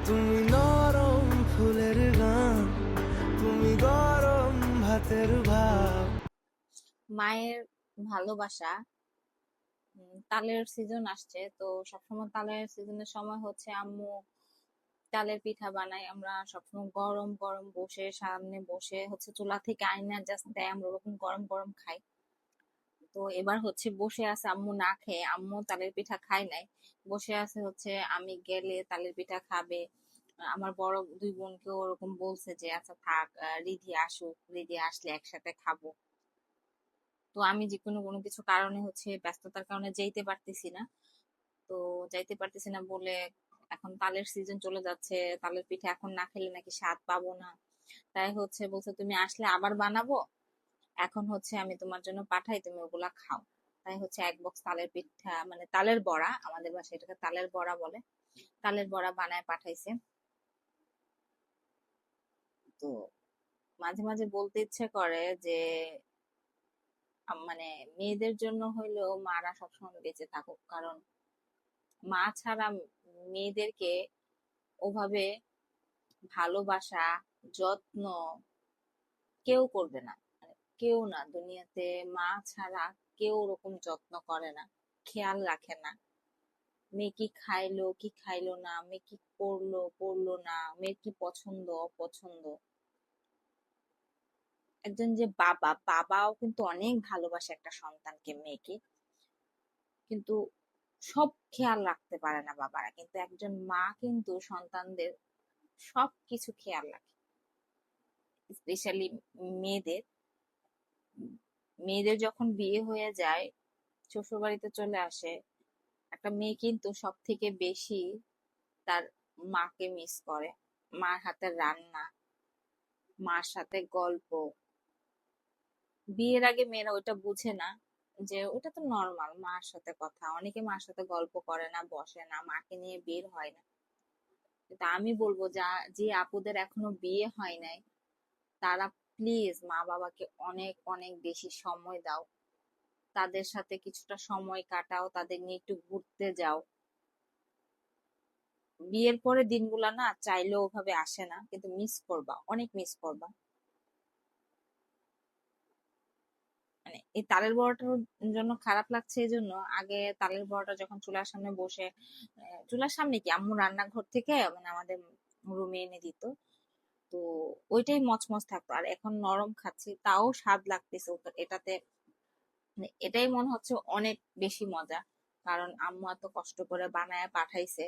তুমি নরম ফুলের গান, তুমি গরম ভাতের ভাব। মায়ের ভালোবাসা। তালের সিজন আসছে তো, সবসময় তালের সিজনের সময় হচ্ছে আম্মু তালের পিঠা বানাই। আমরা সবসময় গরম গরম বসে, সামনে বসে হচ্ছে চুলা থেকে আইনা জাস্ট দেয়, আমরা ওরকম গরম গরম খাই। তো এবার হচ্ছে বসে আছে আম্মু না খেয়ে, আম্মু তালের পিঠা খায় নাই, বসে আছে হচ্ছে আমি গেলে তালের পিঠা খাবে। আমার বড় দুই বোনকেও ওরকম বলছে যে আচ্ছা থাক, রিধি আসুক, রিধি আসলে একসাথে খাবো। তো আমি যে কোনো কোনো কিছু কারণে হচ্ছে ব্যস্ততার কারণে যেতে পারতেছি না। তো যাইতে পারতেছি না বলে এখন তালের সিজন চলে যাচ্ছে, তালের পিঠা এখন না খেলে নাকি স্বাদ পাবো না। তাই হচ্ছে বলছে তুমি আসলে আবার বানাবো, এখন হচ্ছে আমি তোমার জন্য পাঠাই, তুমি ওগুলা খাও। তাই হচ্ছে এক বক্স তালের পিঠা, মানে তালের বড়া, আমাদের বাসায় এটাকে তালের বড়া বলে, তালের বড়া বানায় পাঠাইছে। তো মাঝে মাঝে বলতে ইচ্ছে করে যে মানে মেয়েদের জন্য হইলেও মারা সবসময় বেঁচে থাকুক, কারণ মা ছাড়া মেয়েদেরকে ওভাবে ভালোবাসা, যত্ন কেউ করবে না। মানে কেউ না দুনিয়াতে, মা ছাড়া কেউ ওরকম যত্ন করে না, খেয়াল রাখে না। মেয়ে কি খাইলো কি খাইলো না, মেয়ে কি করলো করলো না, মেয়ের কি পছন্দ অপছন্দ। একজন যে বাবা, বাবাও কিন্তু অনেক ভালোবাসে একটা সন্তানকে, মেয়েকে, কিন্তু সব খেয়াল রাখতে পারে না বাবারা, কিন্তু একজন মা কিন্তু সন্তানদের সবকিছু খেয়াল রাখে। স্পেশালি মেয়েদের, মেয়েদের যখন বিয়ে হয়ে যায়, শ্বশুর বাড়িতে চলে আসে, একটা মেয়ে কিন্তু সব থেকে বেশি তার মাকে মিস করে। মার হাতের রান্না, মার সাথে গল্প। বিয়ের আগে মেয়েরা ওইটা বুঝে না, যে ওটা তো নর্মাল, মার সাথে কথা, অনেকে মার সাথে গল্প করে না, বসে না, মাকে নিয়ে বের হয় না। কিন্তু আমি বলবো যা, যে আপুদের এখনো বিয়ে হয় নাই, তারা প্লিজ মা বাবাকে অনেক অনেক বেশি সময় দাও, তাদের সাথে কিছুটা সময় কাটাও, তাদের নিয়ে একটু ঘুরতে যাও। বিয়ের পরে দিনগুলা না চাইলেও ওভাবে আসে না, কিন্তু মিস করবা, অনেক মিস করবা। মানে এই তালের বড়াটার জন্য খারাপ লাগছে এই জন্য, আগে তালের বড়াটা যখন চুলার সামনে বসে, চুলার সামনে কি আম্মু রান্নাঘর থেকে মানে আমাদের রুমে এনে দিত, তো ওইটাই মচমচ থাকতো। আর এখন নরম খাচ্ছি, তাও স্বাদ লাগতেছে এটাতে। মানে এটাই মনে হচ্ছে অনেক বেশি মজা, কারণ আম্মু এত কষ্ট করে বানায় পাঠাইছে।